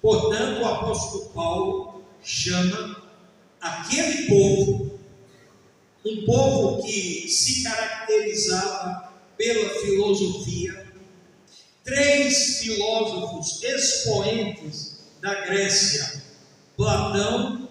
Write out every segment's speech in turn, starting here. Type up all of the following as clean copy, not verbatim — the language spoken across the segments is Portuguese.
Portanto, o apóstolo Paulo chama aquele povo, um povo que se caracterizava pela filosofia, 3 filósofos expoentes da Grécia: Platão,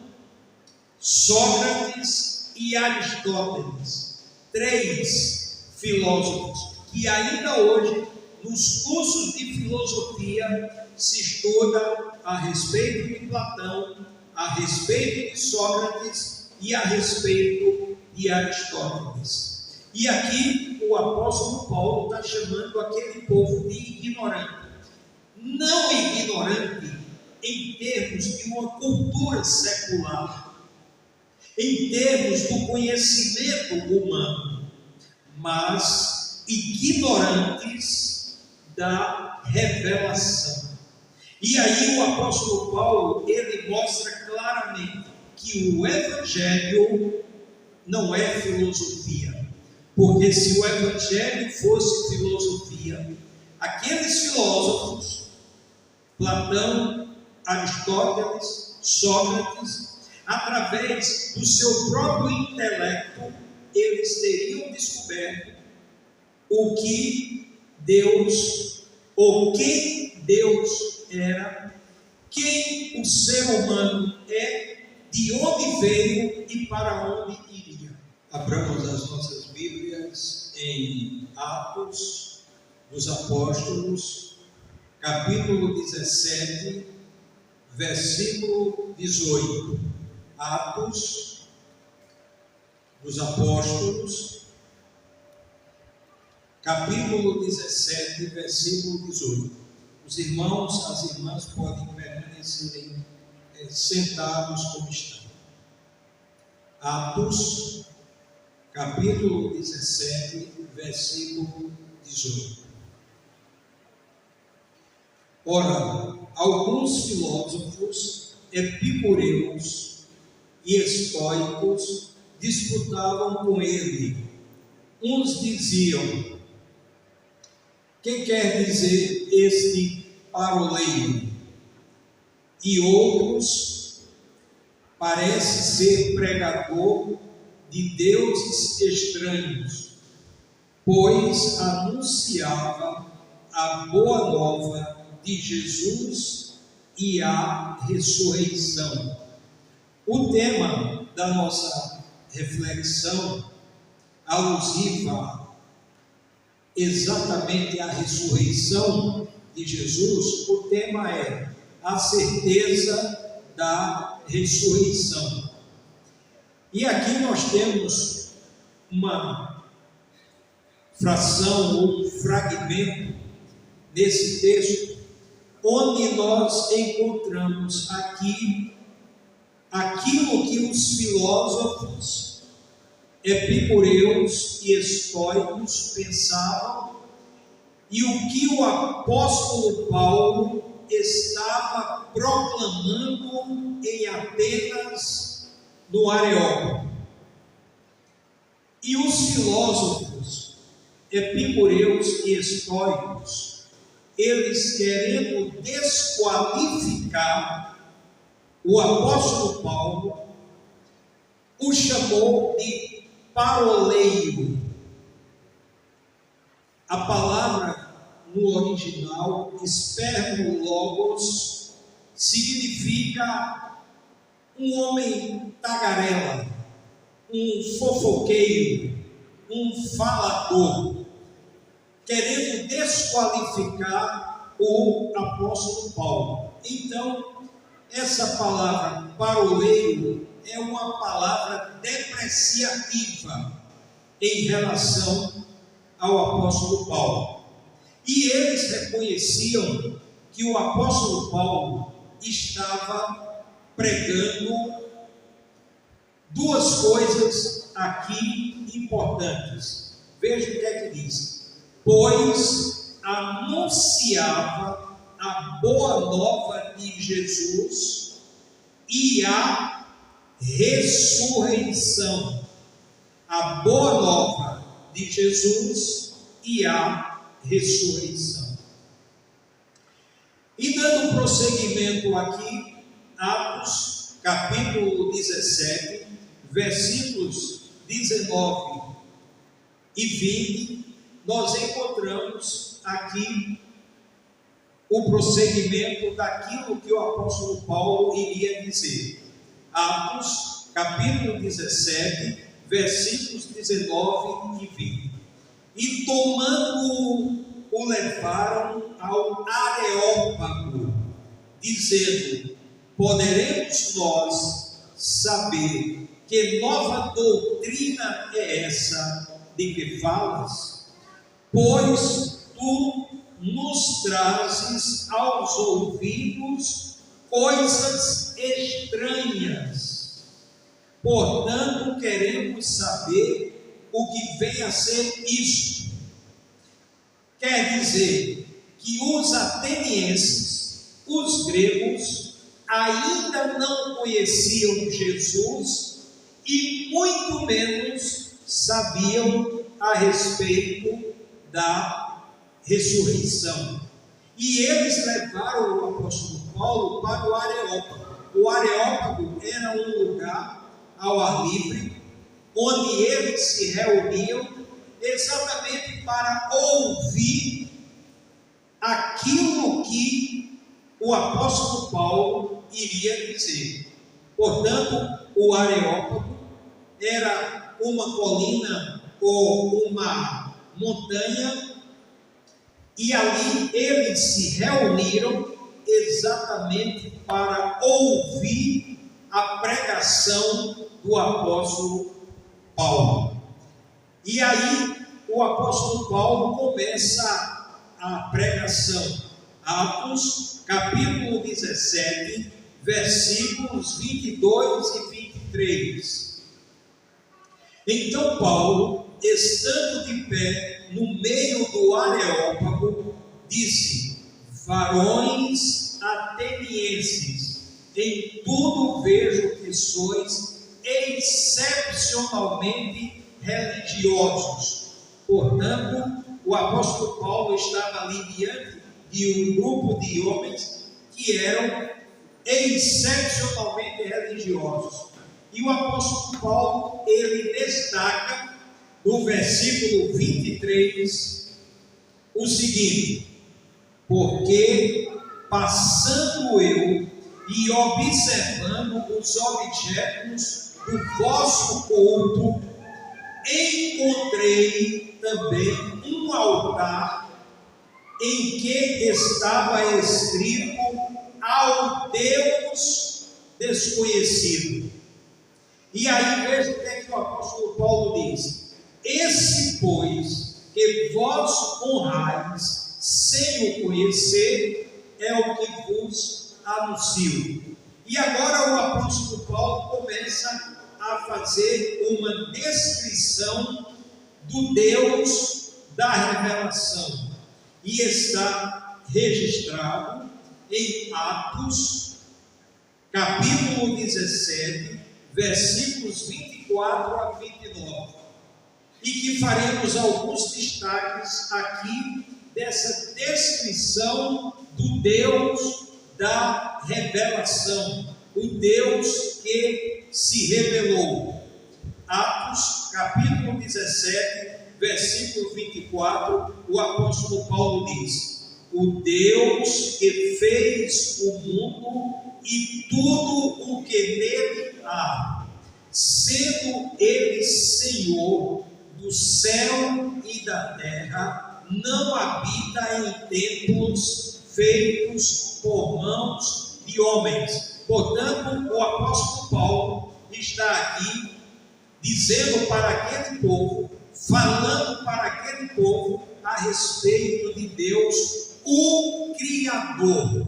Sócrates e Aristóteles. 3 filósofos que ainda hoje, nos cursos de filosofia, se estuda a respeito de Platão, a respeito de Sócrates e a respeito de Aristóteles. E aqui o apóstolo Paulo está chamando aquele povo de ignorante. Não ignorante em termos de uma cultura secular, em termos do conhecimento humano, mas ignorantes da revelação. E aí o apóstolo Paulo, ele mostra claramente que o evangelho não é filosofia, porque se o evangelho fosse filosofia, aqueles filósofos, Platão, Aristóteles, Sócrates, através do seu próprio intelecto, eles teriam descoberto o que Deus, ou quem Deus era, quem o ser humano é, de onde veio e para onde iria. Abramos as nossas Bíblias em Atos dos Apóstolos, capítulo 17, versículo 18. Atos dos Apóstolos, capítulo 17, versículo 18. Os irmãos, as irmãs podem permanecerem sentados como estão. Atos, capítulo 17, versículo 18. Ora, alguns filósofos epicureus e estoicos disputavam com ele. Uns diziam: que quer dizer este paroleiro? E outros: parece ser pregador de deuses estranhos, pois anunciava a boa nova de Jesus e a ressurreição. O tema da nossa reflexão, alusiva exatamente à ressurreição de Jesus, o tema é a certeza da ressurreição. E aqui nós temos uma fração ou um fragmento nesse texto, onde nós encontramos aqui aquilo que os filósofos epicureus e estoicos pensavam e o que o apóstolo Paulo estava proclamando em Atenas, no Areópago. E os filósofos epicureus e estoicos, eles querendo desqualificar o apóstolo Paulo, o chamou de paroleiro. A palavra no original, espermologos, significa um homem tagarela, um fofoqueiro, um falador, querendo desqualificar o apóstolo Paulo. Então, essa palavra paroleiro é uma palavra depreciativa em relação ao apóstolo Paulo. E eles reconheciam que o apóstolo Paulo estava pregando duas coisas aqui importantes. Veja o que é que diz: pois anunciava a boa nova de Jesus e a ressurreição. A boa nova de Jesus e a ressurreição. E dando prosseguimento aqui, Atos, capítulo 17, versículos 19 e 20, nós encontramos aqui o prosseguimento daquilo que o apóstolo Paulo iria dizer. Atos, capítulo 17, versículos 19 e 20. E tomando-o, o levaram ao Areópago, dizendo: poderemos nós saber que nova doutrina é essa de que falas? Pois tu nos trazes aos ouvidos coisas estranhas. Portanto, queremos saber o que vem a ser isto. Quer dizer que os atenienses, os gregos, ainda não conheciam Jesus e muito menos sabiam a respeito da ressurreição. E eles levaram o apóstolo Paulo para o Areópago. O Areópago era um lugar ao ar livre, onde eles se reuniam exatamente para ouvir aquilo que o apóstolo Paulo iria dizer. Portanto, o Areópago era uma colina ou uma montanha, e ali eles se reuniram exatamente para ouvir a pregação do apóstolo Paulo. E aí o apóstolo Paulo começa a pregação. Atos, capítulo 17, versículos 22 e 23. Então Paulo, estando de pé no meio do Areópago, disse: varões atenienses, em tudo vejo que sois excepcionalmente religiosos. Portanto, o apóstolo Paulo estava ali diante de um grupo de homens que eram excepcionalmente religiosos. E o apóstolo Paulo, ele destaca no versículo 23 o seguinte: porque passando eu e observando os objetos do vosso culto, encontrei também um altar em que estava escrito: ao Deus desconhecido. E aí veja o que é que o apóstolo Paulo diz: esse, pois, que vós honrais sem o conhecer, é o que vos anuncio. E agora o apóstolo Paulo começa a fazer uma descrição do Deus da revelação, e está registrado em Atos, capítulo 17, versículos 24 a 29, e que faremos alguns destaques aqui dessa descrição do Deus da revelação, o Deus que se revelou. Atos, capítulo 17, versículo 24, o apóstolo Paulo diz: o Deus que fez o mundo e tudo o que nele há, sendo ele Senhor do céu e da terra, não habita em templos feitos por mãos de homens. Portanto, o apóstolo Paulo está aqui dizendo para aquele povo, falando para aquele povo a respeito de Deus, o Criador.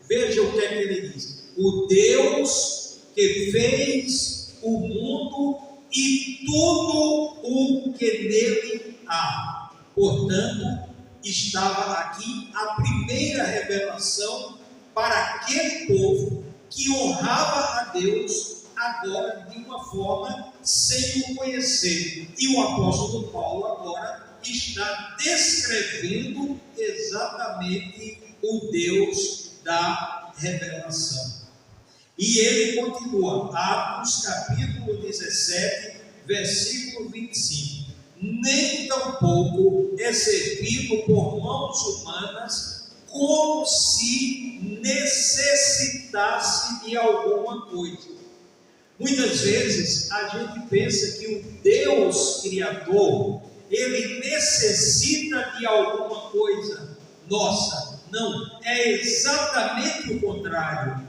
Veja o que é que ele diz: o Deus que fez o mundo e tudo o que nele há. Portanto, estava aqui a primeira revelação para aquele povo que honrava a Deus, agora de uma forma sem o conhecer. E o apóstolo Paulo agora está descrevendo exatamente o Deus da revelação. E ele continua, Atos capítulo 17, versículo 25. Nem tampouco é servido por mãos humanas, como se necessitasse de alguma coisa. Muitas vezes a gente pensa que o Deus Criador, ele necessita de alguma coisa nossa. Não, é exatamente o contrário.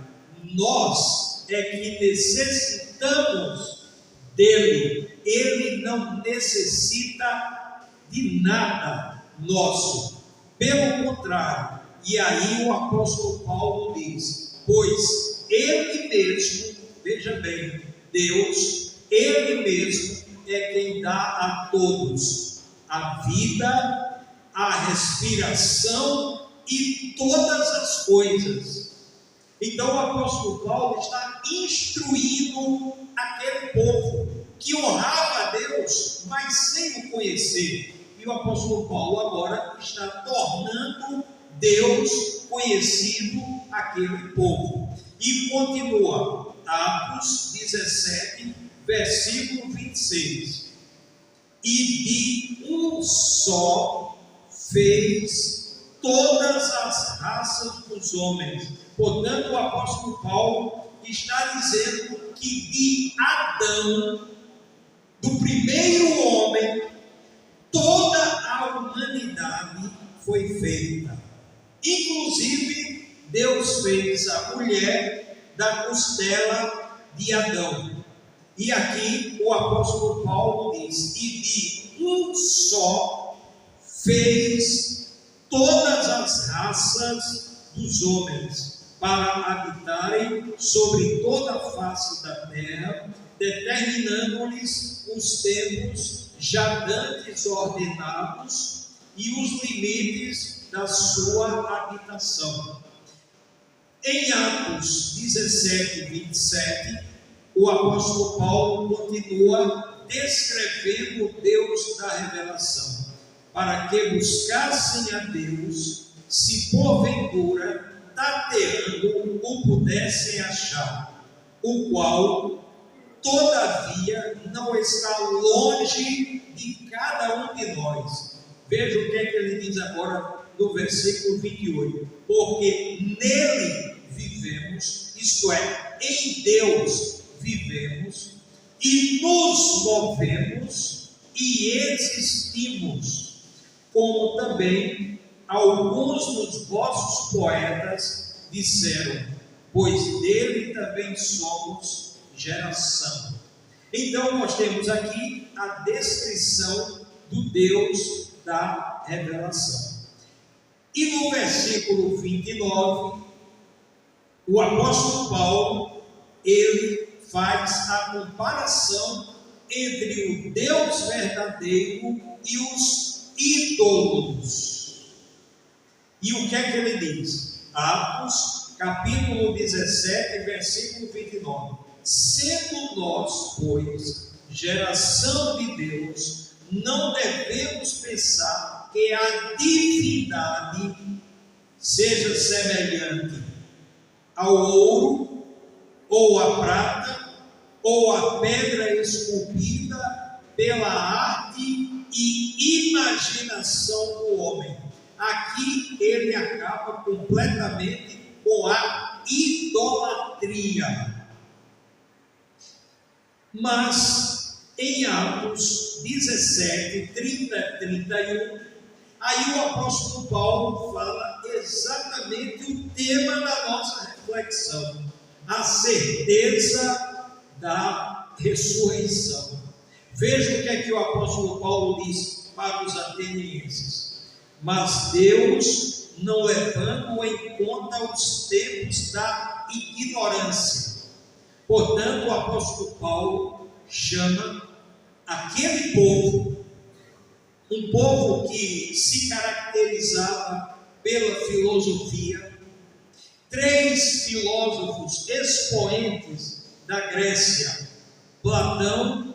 Nós é que necessitamos dele. Ele não necessita de nada nosso. Pelo contrário. E aí o apóstolo Paulo diz: pois ele mesmo, veja bem, Deus, ele mesmo é quem dá a todos a vida, a respiração e todas as coisas. Então o apóstolo Paulo está instruindo aquele povo que honrava a Deus, mas sem o conhecer. E o apóstolo Paulo agora está tornando Deus conhecido àquele povo. E continua, Atos 17, versículo 26. E de um só fez todas as raças dos homens. Portanto, o apóstolo Paulo está dizendo que de Adão, do primeiro homem, toda a humanidade foi feita. Inclusive, Deus fez a mulher da costela de Adão. E aqui o apóstolo Paulo diz: e de um só fez todas as raças dos homens, para habitarem sobre toda a face da terra, determinando-lhes os tempos já dantes ordenados e os limites da sua habitação. Em Atos 17, 27, o apóstolo Paulo continua descrevendo o Deus da revelação, para que buscassem a Deus, se porventura tateando o pudessem achar, o qual todavia não está longe de cada um de nós. Veja o que é que ele diz agora no versículo 28. Porque nele vivemos, isto é, em Deus vivemos, e nos movemos e existimos, como também alguns dos vossos poetas disseram, pois dele também somos geração. Então nós temos aqui a descrição do Deus da revelação. E no versículo 29, o apóstolo Paulo, ele faz a comparação entre o Deus verdadeiro e os ídolos. E o que é que ele diz? Atos, capítulo 17, versículo 29. Sendo nós, pois, geração de Deus, não devemos pensar que a divindade seja semelhante ao ouro, ou à prata, ou à pedra esculpida pela arte e imaginação do homem. Aqui ele acaba completamente com a idolatria. Mas em Atos 17, 30 e 31, aí o apóstolo Paulo fala exatamente o tema da nossa reflexão, a certeza da ressurreição. Veja o que é que o apóstolo Paulo diz para os atenienses: mas Deus, não levando em conta os tempos da ignorância. Portanto, o apóstolo Paulo chama aquele povo, um povo que se caracterizava pela filosofia, 3 filósofos expoentes da Grécia, Platão,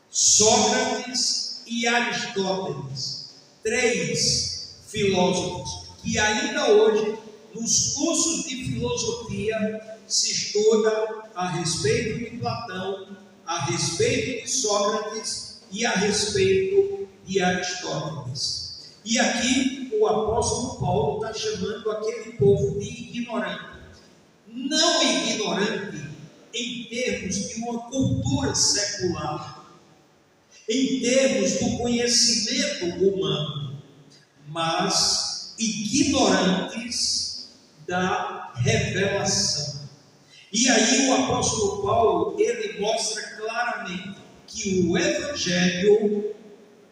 Sócrates e Aristóteles, 3 filósofos que ainda hoje, nos cursos de filosofia, se estuda a respeito de Platão, a respeito de Sócrates e a respeito de Aristóteles. E aqui o apóstolo Paulo está chamando aquele povo de ignorante. Não ignorante em termos de uma cultura secular, em termos do conhecimento humano, mas ignorantes da revelação. E aí o apóstolo Paulo, ele mostra claramente que o evangelho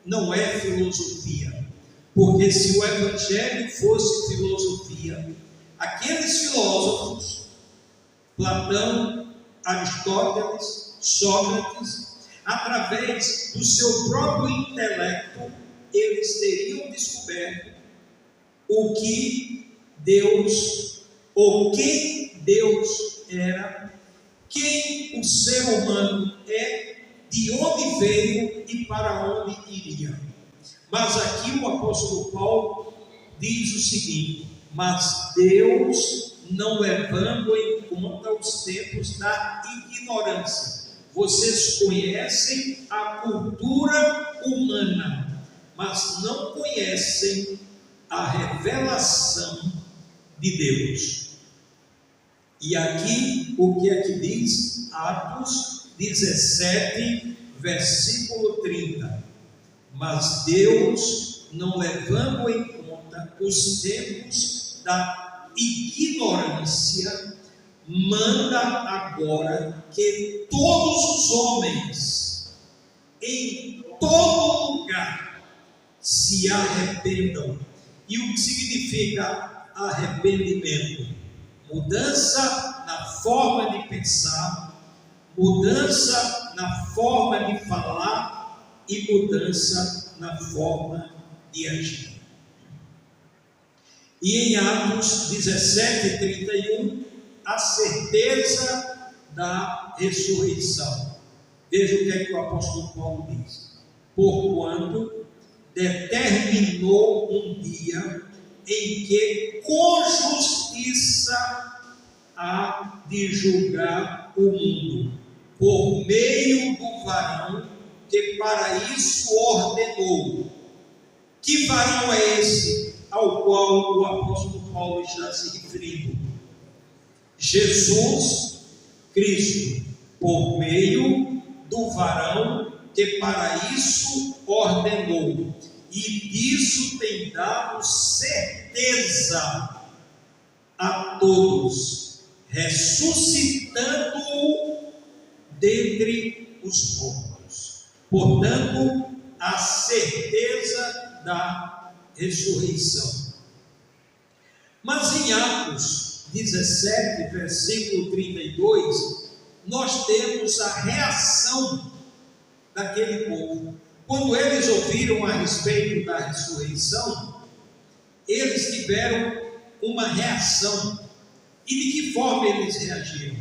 não é filosofia, porque se o evangelho fosse filosofia, aqueles filósofos, Platão, Aristóteles, Sócrates, através do seu próprio intelecto, eles teriam descoberto o que Deus, ou quem Deus era, quem o ser humano é, de onde veio e para onde iria. Mas aqui o apóstolo Paulo diz o seguinte: mas Deus, não levando em conta os tempos da ignorância. Vocês conhecem a cultura humana, mas não conhecem a revelação de Deus. E aqui, o que é que diz? Atos 17, versículo 30. Mas Deus, não levando em conta os tempos da ignorância, manda agora que todos os homens, em todo lugar, se arrependam. E o que significa arrependimento? Mudança na forma de pensar, mudança na forma de falar e mudança na forma de agir. E em Atos 17, 31, a certeza da ressurreição. Veja o que é que o apóstolo Paulo diz: porquanto determinou um dia em que com justiça há de julgar o mundo, por meio do varão que para isso ordenou. Que varão é esse ao qual o apóstolo Paulo está se referindo? Jesus Cristo, por meio do varão que para isso ordenou, e disso tem dado certeza a todos, ressuscitando-o dentre os mortos. Portanto, a certeza da ressurreição. Mas em Atos 17, versículo 32, nós temos a reação daquele povo. Quando eles ouviram a respeito da ressurreição, eles tiveram uma reação. E de que forma eles reagiram?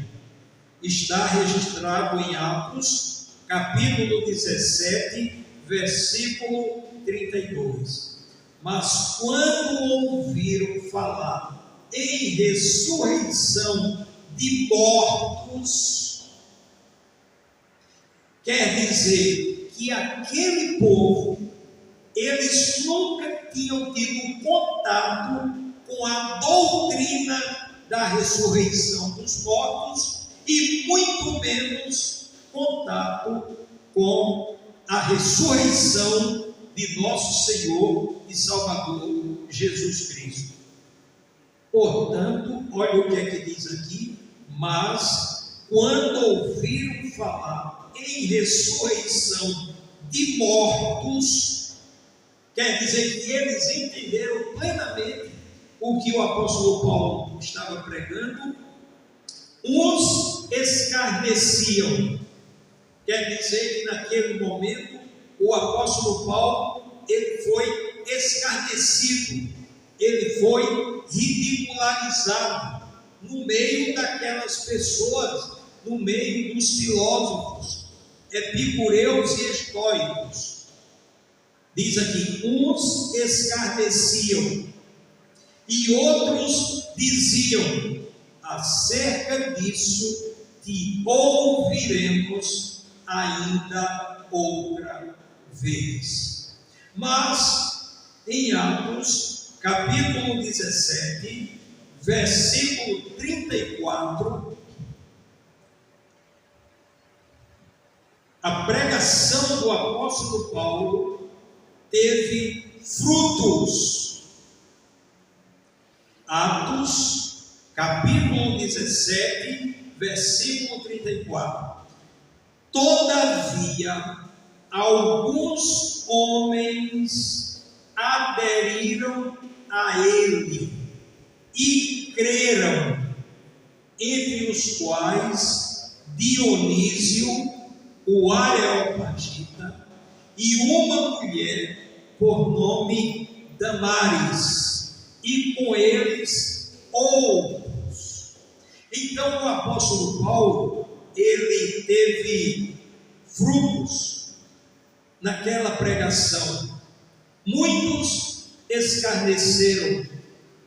Está registrado em Atos, capítulo 17, versículo 32. Mas quando ouviram falar em ressurreição de mortos, quer dizer que aquele povo, eles nunca tinham tido contato com a doutrina da ressurreição dos mortos e muito menos contato com a ressurreição de nosso Senhor e Salvador Jesus Cristo. Portanto, olha o que é que diz aqui: mas quando ouviram falar em ressurreição de mortos, quer dizer que eles entenderam plenamente o que o apóstolo Paulo estava pregando. Uns escarneciam, quer dizer que naquele momento o apóstolo Paulo, ele foi escarnecido, ele foi ridicularizado no meio daquelas pessoas, no meio dos filósofos epicureus e estoicos. Diz aqui: uns escarneciam. E outros diziam: acerca disso te ouviremos ainda outra vez. Mas em Atos, capítulo 17, versículo 34, a pregação do apóstolo Paulo teve frutos. Atos, capítulo 17, versículo 34. Todavia, alguns homens aderiram a ele e creram, entre os quais Dionísio, o Areopagita, e uma mulher por nome Damaris, e com eles outros. Então o apóstolo Paulo, ele teve frutos naquela pregação. Muitos escarneceram,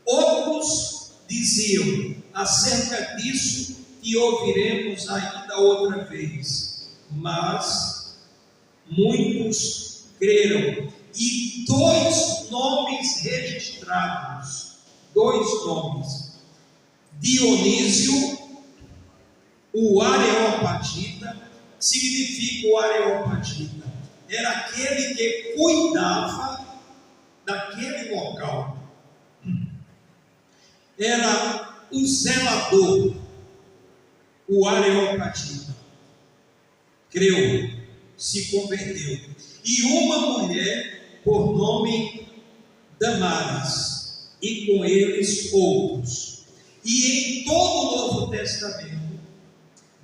outros diziam: acerca disso te ouviremos ainda outra vez. Mas muitos creram, e dois nomes registrados, Dionísio, o Areopagita. Significa o Areopagita? Era aquele que cuidava daquele local, era o zelador, o Areopagita. Creu, se converteu. E uma mulher por nome Damaris, e com eles outros. E em todo o Novo Testamento,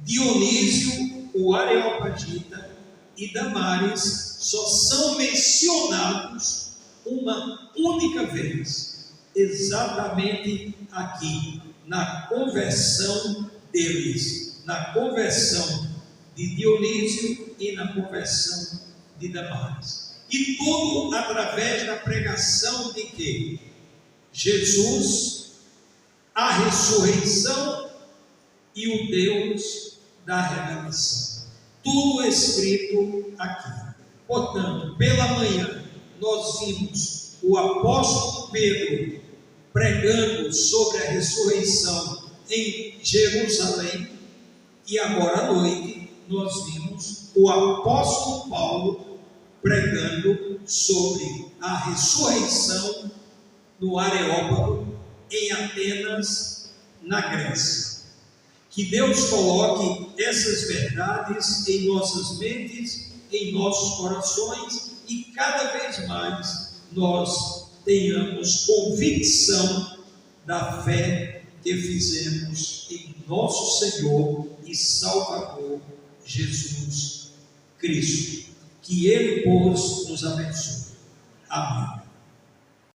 Dionísio, o Areopagita e Damaris só são mencionados uma única vez, exatamente aqui, na conversão deles, na conversão de Dionísio e na conversão de Damaris. E tudo através da pregação de quê? Jesus, a ressurreição e o Deus da revelação. Tudo escrito aqui. Portanto, pela manhã, nós vimos o apóstolo Pedro pregando sobre a ressurreição em Jerusalém, e agora à noite nós vimos o apóstolo Paulo pregando sobre a ressurreição no Areópago, em Atenas, na Grécia. Que Deus coloque essas verdades em nossas mentes, em nossos corações, e cada vez mais nós tenhamos convicção da fé que fizemos em nosso Senhor e Salvador Jesus Cristo. Que Ele, pois, nos abençoe. Amém.